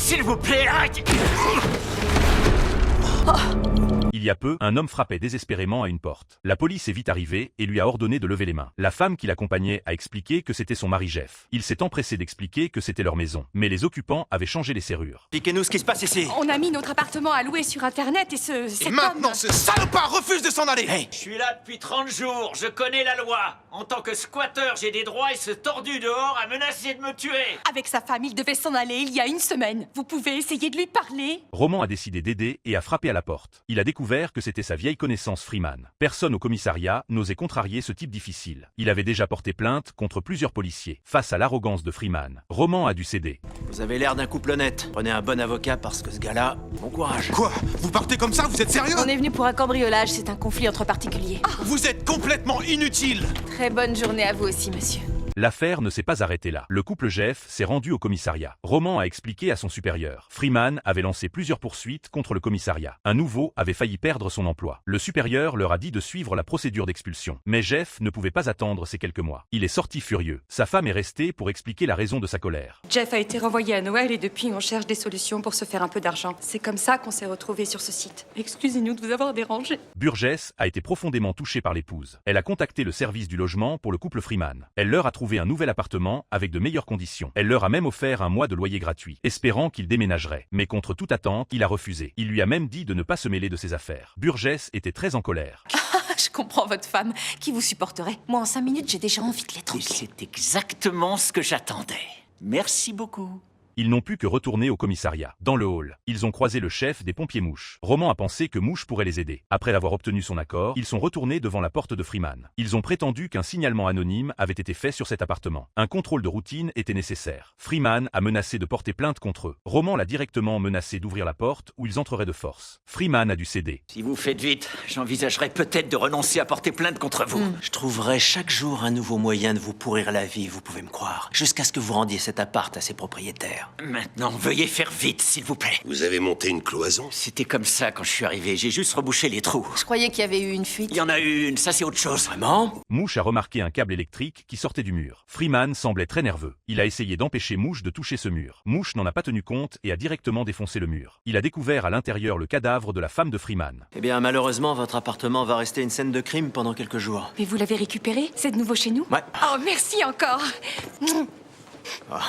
S'il vous plaît, arrêtez. Il y a peu, un homme frappait désespérément à une porte. La police est vite arrivée et lui a ordonné de lever les mains. La femme qui l'accompagnait a expliqué que c'était son mari Jeff. Il s'est empressé d'expliquer que c'était leur maison. Mais les occupants avaient changé les serrures. Piquez-nous ce qui se passe ici. On a mis notre appartement à louer sur Internet et Et maintenant, ce salopard refuse de s'en aller. Hey. Je suis là depuis 30 jours, je connais la loi. En tant que squatteur, j'ai des droits et ce tordu dehors a menacé de me tuer. Avec sa femme, il devait s'en aller il y a une semaine. Vous pouvez essayer de lui parler? Roman a décidé d'aider et a frappé à la porte. Il a découvert que c'était sa vieille connaissance Freeman. Personne au commissariat n'osait contrarier ce type difficile. Il avait déjà porté plainte contre plusieurs policiers. Face à l'arrogance de Freeman, Roman a dû céder. Vous avez l'air d'un couple honnête. Prenez un bon avocat parce que ce gars-là, bon courage. Quoi? Vous partez comme ça? Vous êtes sérieux? On est venu pour un cambriolage, c'est un conflit entre particuliers. Vous êtes complètement inutile! Très bonne journée à vous aussi, monsieur. L'affaire ne s'est pas arrêtée là. Le couple Jeff s'est rendu au commissariat. Roman a expliqué à son supérieur. Freeman avait lancé plusieurs poursuites contre le commissariat. Un nouveau avait failli perdre son emploi. Le supérieur leur a dit de suivre la procédure d'expulsion. Mais Jeff ne pouvait pas attendre ces quelques mois. Il est sorti furieux. Sa femme est restée pour expliquer la raison de sa colère. Jeff a été renvoyé à Noël et depuis on cherche des solutions pour se faire un peu d'argent. C'est comme ça qu'on s'est retrouvés sur ce site. Excusez-nous de vous avoir dérangé. Burgess a été profondément touchée par l'épouse. Elle a contacté le service du logement pour le couple Freeman. Elle leur a trouvé un nouvel appartement avec de meilleures conditions. Elle leur a même offert un mois de loyer gratuit, espérant qu'il déménagerait. Mais contre toute attente, il a refusé. Il lui a même dit de ne pas se mêler de ses affaires. Burgess était très en colère. Je comprends votre femme. Qui vous supporterait? Moi, en 5 minutes, j'ai déjà envie de les Et tranquille. c'est exactement ce que j'attendais. Merci beaucoup. Ils n'ont pu que retourner au commissariat. Dans le hall, ils ont croisé le chef des pompiers Mouche. Roman a pensé que Mouche pourrait les aider. Après avoir obtenu son accord, ils sont retournés devant la porte de Freeman. Ils ont prétendu qu'un signalement anonyme avait été fait sur cet appartement. Un contrôle de routine était nécessaire. Freeman a menacé de porter plainte contre eux. Roman l'a directement menacé d'ouvrir la porte où ils entreraient de force. Freeman a dû céder. Si vous faites vite, j'envisagerais peut-être de renoncer à porter plainte contre vous. Je trouverai chaque jour un nouveau moyen de vous pourrir la vie, vous pouvez me croire. Jusqu'à ce que vous rendiez cet appart à ses propriétaires. Maintenant, veuillez faire vite, s'il vous plaît. Vous avez monté une cloison? C'était comme ça quand je suis arrivé, j'ai juste rebouché les trous. Je croyais qu'il y avait eu une fuite. Il y en a eu une, ça c'est autre chose. Vraiment? Mouche a remarqué un câble électrique qui sortait du mur. Freeman semblait très nerveux. Il a essayé d'empêcher Mouche de toucher ce mur. Mouche n'en a pas tenu compte et a directement défoncé le mur. Il a découvert à l'intérieur le cadavre de la femme de Freeman. Eh bien, malheureusement, votre appartement va rester une scène de crime pendant quelques jours. Mais vous l'avez récupéré? C'est de nouveau chez nous? Ouais. Oh, merci encore. Ah.